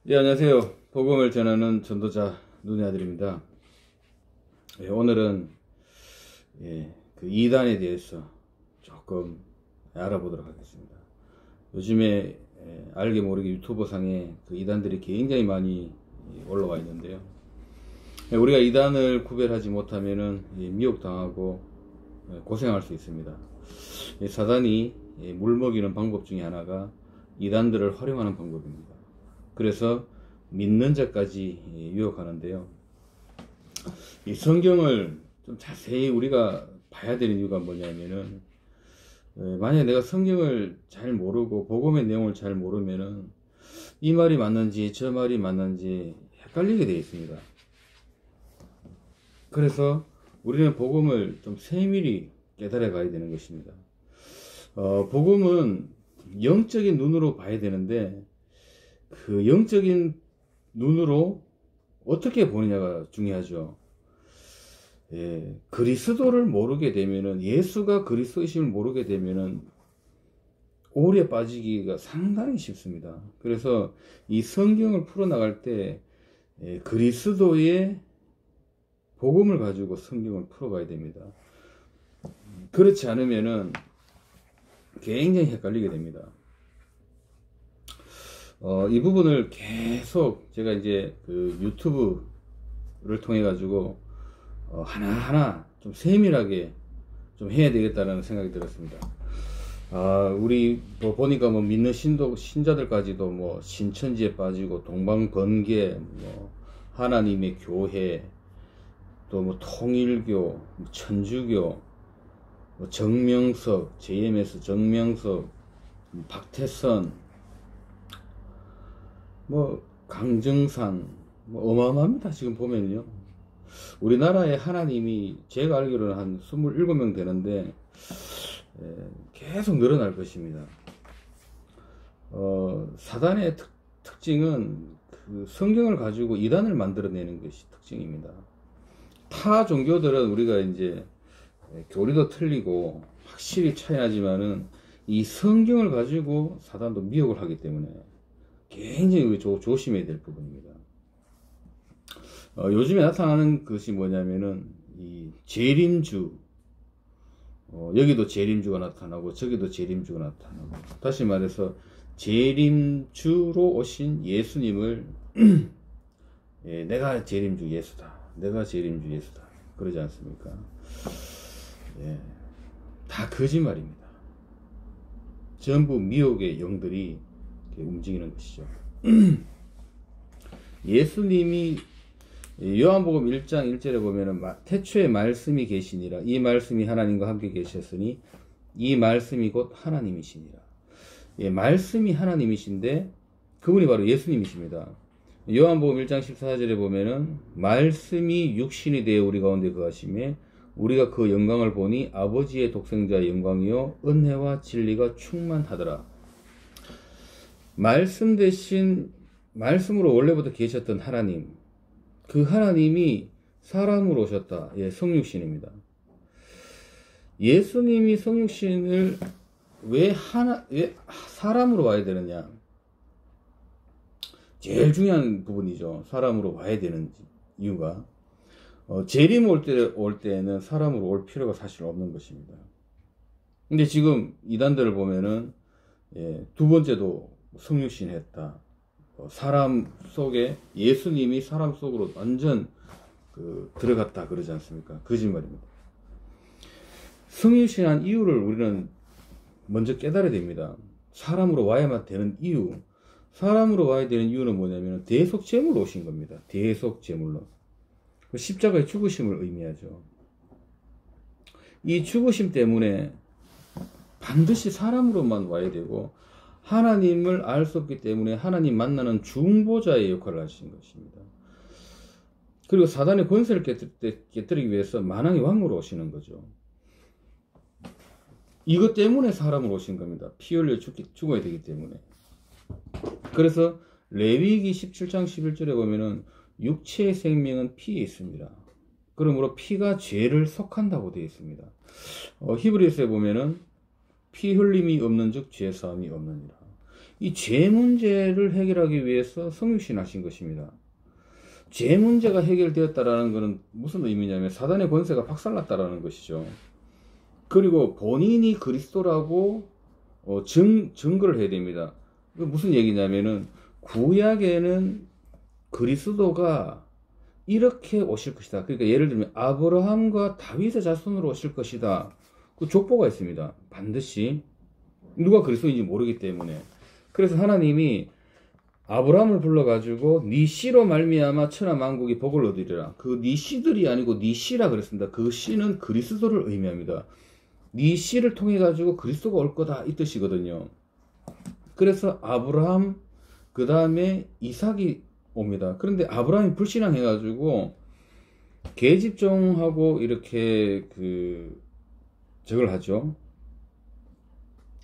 예, 안녕하세요. 복음을 전하는 전도자 눈의 아들입니다. 예, 오늘은 그 이단에 대해서 조금 알아보도록 하겠습니다. 요즘에 알게 모르게 유튜브 상에 그 이단들이 굉장히 많이 올라와 있는데요. 우리가 이단을 구별하지 못하면은 미혹당하고 고생할 수 있습니다. 사단이 물먹이는 방법 중에 하나가 이단들을 활용하는 방법입니다. 그래서 믿는 자까지 유혹하는데요. 이 성경을 좀 자세히 우리가 봐야 되는 이유가 뭐냐면은, 만약에 내가 성경을 잘 모르고 복음의 내용을 잘 모르면은 이 말이 맞는지 저 말이 맞는지 헷갈리게 되어 있습니다. 그래서 우리는 복음을 좀 세밀히 깨달아 가야 되는 것입니다. 복음은 영적인 눈으로 봐야 되는데, 그 영적인 눈으로 어떻게 보느냐가 중요하죠. 그리스도를 모르게 되면은, 예수가 그리스도이심을 모르게 되면은 오래 빠지기가 상당히 쉽습니다. 그래서 이 성경을 풀어나갈 때 그리스도의 복음을 가지고 성경을 풀어가야 됩니다. 그렇지 않으면은 굉장히 헷갈리게 됩니다. 이 부분을 계속 제가 이제 그 유튜브를 통해 가지고 하나하나 좀 세밀하게 좀 해야 되겠다는 생각이 들었습니다. 우리 뭐 보니까 뭐 믿는 신자들까지도 뭐 신천지에 빠지고 동방번개, 뭐 하나님의 교회, 또 뭐 통일교, 천주교, 뭐 정명석, JMS 정명석, 박태선, 뭐 강정산, 뭐 어마어마합니다. 지금 보면요, 우리나라에 하나님이 제가 알기로는 한 27명 되는데 계속 늘어날 것입니다. 사단의 특징은 그 성경을 가지고 이단을 만들어내는 것이 특징입니다. 타 종교들은 우리가 이제 교리도 틀리고 확실히 차이 나지만은 이 성경을 가지고 사단도 미혹을 하기 때문에 굉장히 조심해야 될 부분입니다. 요즘에 나타나는 것이 뭐냐면은 이 재림주, 여기도 재림주가 나타나고 저기도 재림주가 나타나고, 다시 말해서 재림주로 오신 예수님을 내가 재림주 예수다, 내가 재림주 예수다 그러지 않습니까? 다 거짓말입니다. 전부 미혹의 영들이 움직이는 것이죠. 예수님이 요한복음 1장 1절에 보면은 태초에 말씀이 계시니라, 이 말씀이 하나님과 함께 계셨으니 이 말씀이 곧 하나님이시니라. 말씀이 하나님이신데 그분이 바로 예수님이십니다. 요한복음 1장 14절에 보면은 말씀이 육신이 되어 우리 가운데 거하시매 우리가 그 영광을 보니 아버지의 독생자의 영광이요 은혜와 진리가 충만하더라. 말씀 대신 말씀으로 원래부터 계셨던 하나님, 그 하나님이 사람으로 오셨다. 성육신입니다. 예수님이 성육신을 왜 사람으로 와야 되느냐? 제일 중요한 부분이죠. 사람으로 와야 되는 이유가, 재림 올 때에는 사람으로 올 필요가 사실 없는 것입니다. 근데 지금 이단들을 보면은 두 번째도 성육신 했다, 사람 속에 예수님이 사람 속으로 완전 들어갔다 그러지 않습니까? 거짓말입니다. 성육신한 이유를 우리는 먼저 깨달아야 됩니다. 사람으로 와야만 되는 이유, 사람으로 와야 되는 이유는 뭐냐면 대속제물로 오신 겁니다. 대속제물로. 십자가의 죽으심을 의미하죠. 이 죽으심 때문에 반드시 사람으로만 와야 되고, 하나님을 알 수 없기 때문에 하나님 만나는 중보자의 역할을 하신 것입니다. 그리고 사단의 권세를 깨뜨리기 위해서 만왕의 왕으로 오시는 거죠. 이것 때문에 사람으로 오신 겁니다. 피 흘려 죽어야 되기 때문에. 그래서 레위기 17장 11절에 보면은 육체의 생명은 피에 있습니다. 그러므로 피가 죄를 속한다고 되어 있습니다. 히브리서에 보면은 피 흘림이 없는 즉 죄 사함이 없느니라. 이 죄 문제를 해결하기 위해서 성육신하신 것입니다. 죄 문제가 해결되었다라는 것은 무슨 의미냐면 사단의 권세가 박살났다라는 것이죠. 그리고 본인이 그리스도라고 증거를 해야 됩니다. 무슨 얘기냐면은 구약에는 그리스도가 이렇게 오실 것이다. 그러니까 예를 들면 아브라함과 다윗의 자손으로 오실 것이다. 그 족보가 있습니다. 반드시 누가 그리스도인지 모르기 때문에. 그래서 하나님이 아브라함을 불러가지고 네 씨로 말미암아 천하 만국이 복을 얻으리라. 그 네 씨들이 아니고 네 씨라 그랬습니다. 그 씨는 그리스도를 의미합니다. 네 씨를 통해 가지고 그리스도가 올 거다 이 뜻이거든요. 그래서 아브라함 그 다음에 이삭이 옵니다. 그런데 아브라함이 불신앙해 가지고 계집종하고 이렇게 저걸 하죠.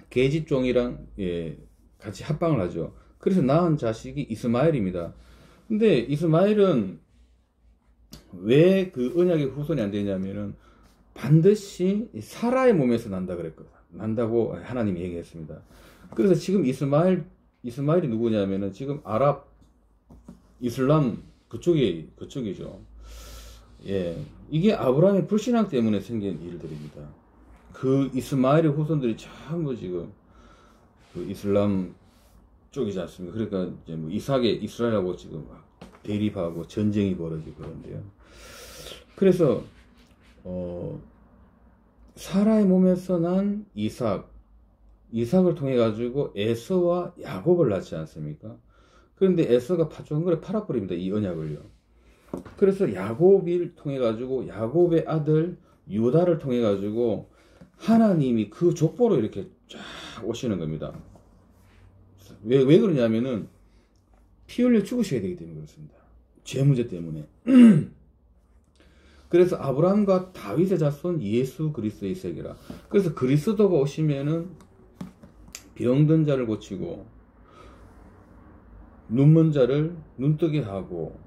계집종이랑 같이 합방을 하죠. 그래서 낳은 자식이 이스마엘입니다. 근데 이스마엘은 왜 그 언약의 후손이 안 되냐면은 반드시 사라의 몸에서 난다 그랬거든. 난다고 하나님이 얘기했습니다. 그래서 지금 이스마엘이 누구냐면은 지금 아랍, 이슬람 그쪽이죠. 예. 이게 아브라함의 불신앙 때문에 생긴 일들입니다. 그 이스마엘의 후손들이 전부 지금 그 이슬람 쪽이지 않습니까? 그러니까 이제 뭐 이삭의 이스라엘하고 지금 대립하고 전쟁이 벌어지고 그런데요. 그래서 사라의 몸에서 난 이삭을 통해 가지고 에서와 야곱을 낳지 않습니까? 그런데 에서가 파종거래 팔아버립니다. 이 언약을요. 그래서 야곱을 통해 가지고 야곱의 아들 유다를 통해 가지고 하나님이 그 족보로 이렇게 쫙 오시는 겁니다. 왜 그러냐면은 피 흘려 죽으셔야 되기 때문에 그렇습니다. 죄 문제 때문에. 그래서 아브라함과 다윗의 자손 예수 그리스도의 세계라. 그래서 그리스도가 오시면은 병든 자를 고치고 눈먼 자를 눈뜨게 하고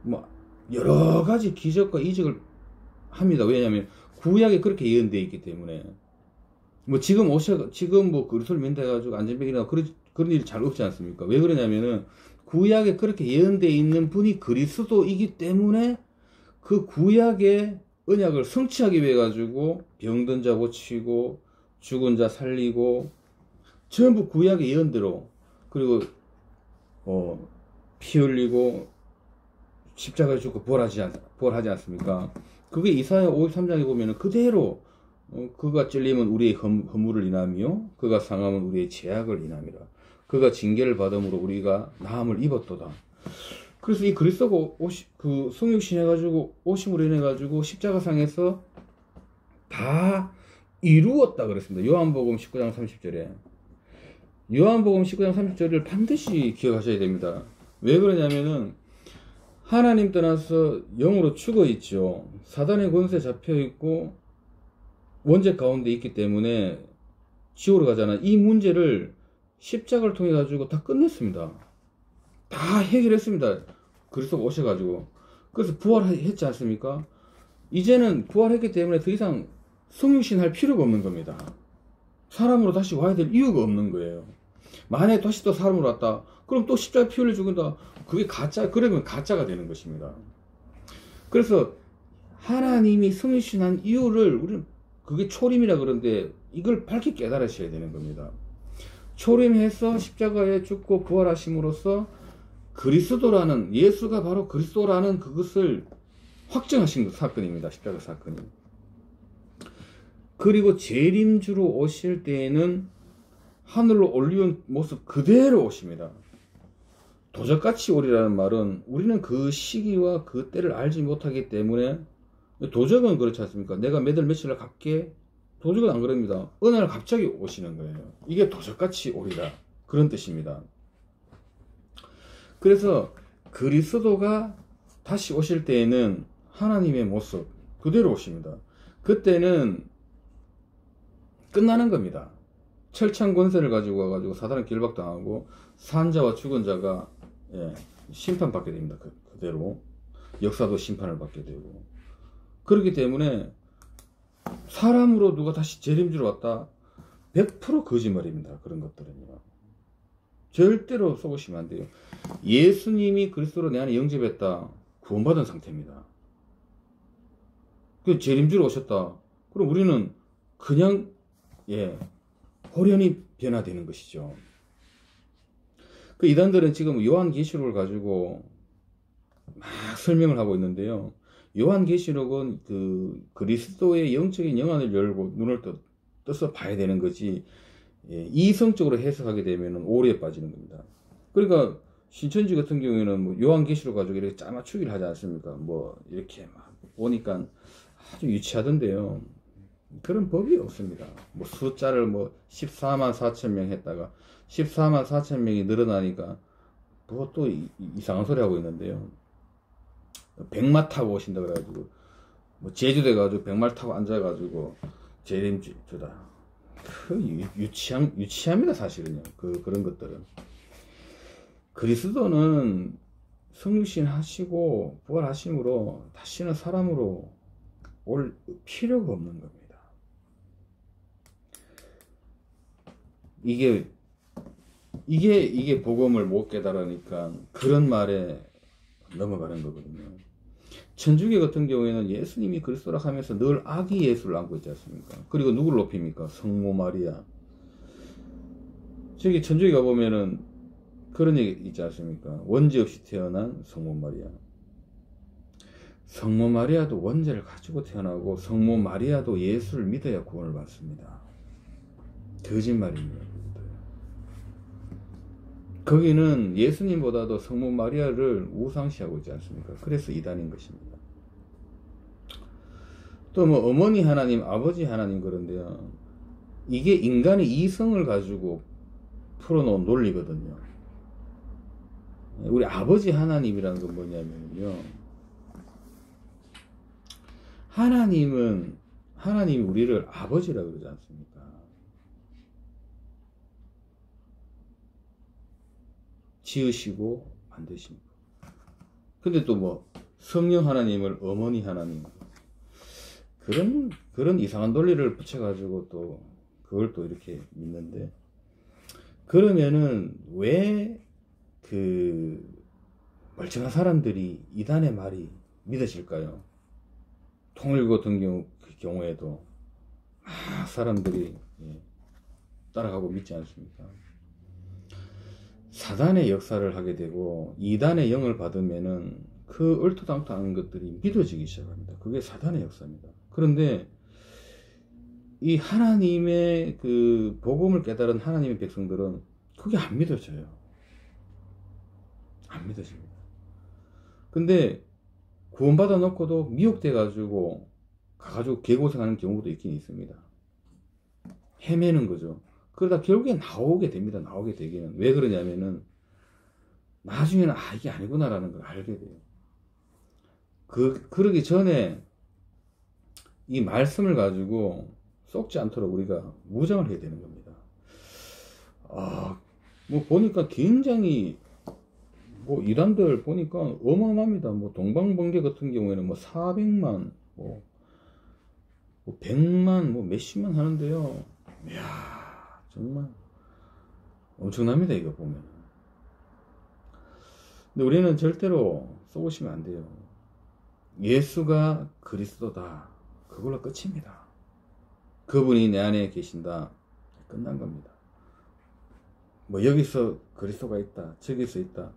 뭐 여러 가지 기적과 이적을 합니다. 왜냐하면 구약에 그렇게 예언되어 있기 때문에. 뭐 지금 뭐 그리스도를 믿어가지고 안전병이나 그런 일이 잘 없지 않습니까? 왜 그러냐면은 구약에 그렇게 예언되어 있는 분이 그리스도이기 때문에 그 구약의 언약을 성취하기 위해 가지고 병든 자 고치고 죽은 자 살리고 전부 구약의 예언대로, 그리고 피 흘리고 십자가에 죽고 부활하지 않습니까? 그게 이사야 53장에 보면은 그대로 그가 찔리면 우리의 허물을 인하며 그가 상하면 우리의 죄악을 인함이라. 그가 징계를 받음으로 우리가 나음을 입었도다. 그래서 이 그리스도가 그 성육신 해가지고 오심으로 인해 가지고 십자가상에서 다 이루었다 그랬습니다. 요한복음 19장 30절에. 요한복음 19장 30절을 반드시 기억하셔야 됩니다. 왜 그러냐면은 하나님 떠나서 영으로 죽어 있죠. 사단의 권세 잡혀 있고 원죄 가운데 있기 때문에 지옥으로 가잖아. 이 문제를 십자가를 통해 가지고 다 끝냈습니다. 다 해결했습니다. 그리스도가 오셔가지고. 그래서 부활했지 않습니까? 이제는 부활했기 때문에 더 이상 성육신 할 필요가 없는 겁니다. 사람으로 다시 와야 될 이유가 없는 거예요. 만약에 다시 또 사람으로 왔다, 그럼 또 십자가 피 흘려 죽는다. 그게 그러면 가짜가 되는 것입니다. 그래서 하나님이 성육신한 이유를 우리는 그게 초림이라 그러는데 이걸 밝게 깨달으셔야 되는 겁니다. 초림해서 십자가에 죽고 부활하심으로써 그리스도라는, 예수가 바로 그리스도라는 그것을 확정하신 사건입니다. 십자가 사건이. 그리고 재림주로 오실 때에는 하늘로 올리운 모습 그대로 오십니다. 도적같이 오리라는 말은 우리는 그 시기와 그 때를 알지 못하기 때문에, 도적은 그렇지 않습니까? 내가 몇 월 며칠날 갈게. 도적은 안 그럽니다. 어느 날 갑자기 오시는 거예요. 이게 도적같이 오리라, 그런 뜻입니다. 그래서 그리스도가 다시 오실 때에는 하나님의 모습 그대로 오십니다. 그때는 끝나는 겁니다. 철창 권세를 가지고 와가지고 사단은 길박당하고 산자와 죽은 자가 심판받게 됩니다. 그대로 역사도 심판을 받게 되고. 그렇기 때문에 사람으로 누가 다시 재림주로 왔다, 100% 거짓말입니다. 그런 것들은요. 절대로 속으시면 안 돼요. 예수님이 그리스도로 내 안에 영접했다. 구원받은 상태입니다. 그 재림주로 오셨다. 그럼 우리는 그냥 호련히 변화되는 것이죠. 그 이단들은 지금 요한계시록을 가지고 막 설명을 하고 있는데요. 요한계시록은 그 그리스도의 영적인 영안을 열고 눈을 떠서 봐야 되는 거지, 이성적으로 해석하게 되면 오류에 빠지는 겁니다. 그러니까 신천지 같은 경우에는 뭐 요한계시록 가지고 이렇게 짜맞추기를 하지 않습니까? 뭐 이렇게 막 보니까 아주 유치하던데요. 그런 법이 없습니다. 뭐 숫자를 뭐 14만 4천 명 했다가 14만 4천 명이 늘어나니까 뭐 또 이상한 소리 하고 있는데요. 백마 타고 오신다 그래가지고 뭐 제주도 가지고 백마 타고 앉아가지고 재림주다. 그 유치합니다 사실은요. 그런 것들은. 그리스도는 성육신 하시고 부활하심으로 다시는 사람으로 올 필요가 없는 겁니다. 이게 복음을 못 깨달으니까 그런 말에 넘어가는 거거든요. 천주교 같은 경우에는 예수님이 그리스도라 하면서 늘 아기 예수를 안고 있지 않습니까? 그리고 누구를 높입니까? 성모 마리아. 저기 천주교 가보면은 그런 얘기 있지 않습니까? 원죄 없이 태어난 성모 마리아. 성모 마리아도 원죄를 가지고 태어나고 성모 마리아도 예수를 믿어야 구원을 받습니다. 거짓말입니다. 거기는 예수님보다도 성모 마리아를 우상시하고 있지 않습니까? 그래서 이단인 것입니다. 또 뭐 어머니 하나님, 아버지 하나님 그런데요. 이게 인간의 이성을 가지고 풀어놓은 논리거든요. 우리 아버지 하나님이라는 건 뭐냐면요. 하나님이 우리를 아버지라고 그러지 않습니까? 지으시고 만드십니다. 근데 또 뭐 성령 하나님을 어머니 하나님, 그런 이상한 논리를 붙여가지고 또 그걸 또 이렇게 믿는데, 그러면은 왜 그 멀쩡한 사람들이 이단의 말이 믿어질까요? 통일교 같은 경우에도 막 사람들이 따라가고 믿지 않습니까? 사단의 역사를 하게 되고 이단의 영을 받으면은 그 얼토당토한 것들이 믿어지기 시작합니다. 그게 사단의 역사입니다. 그런데 이 하나님의 그 복음을 깨달은 하나님의 백성들은 그게 안 믿어져요. 안 믿어집니다. 근데 구원받아 놓고도 미혹돼 가지고 가가지고 개고생하는 경우도 있긴 있습니다. 헤매는 거죠. 그러다 결국에 나오게 됩니다. 나오게 되기는. 왜 그러냐면은 나중에는 이게 아니구나라는 걸 알게 돼요. 그러기 전에 이 말씀을 가지고 썩지 않도록 우리가 무장을 해야 되는 겁니다. 뭐 보니까 굉장히 뭐 이단들 보니까 어마어마합니다. 뭐 동방번개 같은 경우에는 뭐 400만, 뭐 100만, 뭐 몇십만 하는데요. 이야, 정말 엄청납니다, 이거 보면. 근데 우리는 절대로 쏘시면 안 돼요. 예수가 그리스도다. 그걸로 끝입니다. 그분이 내 안에 계신다. 끝난 겁니다. 뭐 여기서 그리스도가 있다, 저기서 있다.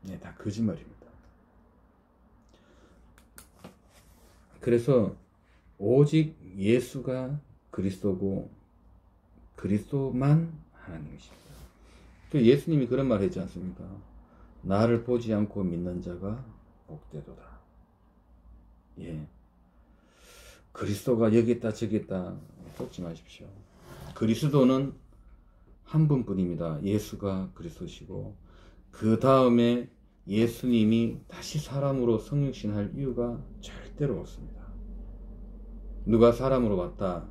네, 다 거짓말입니다. 그래서 오직 예수가 그리스도고 그리스도만 하나님이십니다. 예수님이 그런 말 했지 않습니까? 나를 보지 않고 믿는 자가 복되도다. 그리스도가 여기 있다 저기 있다 쏟지 마십시오. 그리스도는 한 분뿐입니다. 예수가 그리스도시고 그 다음에 예수님이 다시 사람으로 성육신할 이유가 절대로 없습니다. 누가 사람으로 왔다?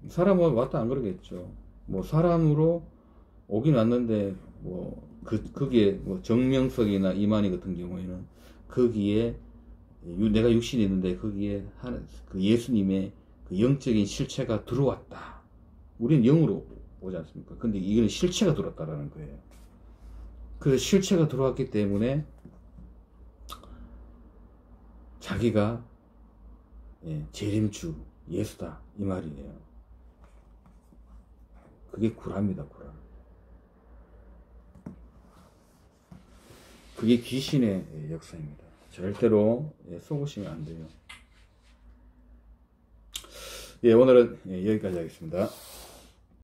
사람으로 왔다 안 그러겠죠. 뭐 사람으로 오긴 왔는데 뭐 거기에 뭐 정명석이나 이만희 같은 경우에는 거기에 내가 육신이 있는데 거기에 그 예수님의 그 영적인 실체가 들어왔다. 우리는 영으로 오지 않습니까? 근데 이건 실체가 들어왔다라는 거예요. 그래서 실체가 들어왔기 때문에 자기가 재림주 예수다 이 말이에요. 그게 구라입니다. 구라. 그게 귀신의 역사입니다. 절대로 속으시면 안 돼요. 오늘은 여기까지 하겠습니다.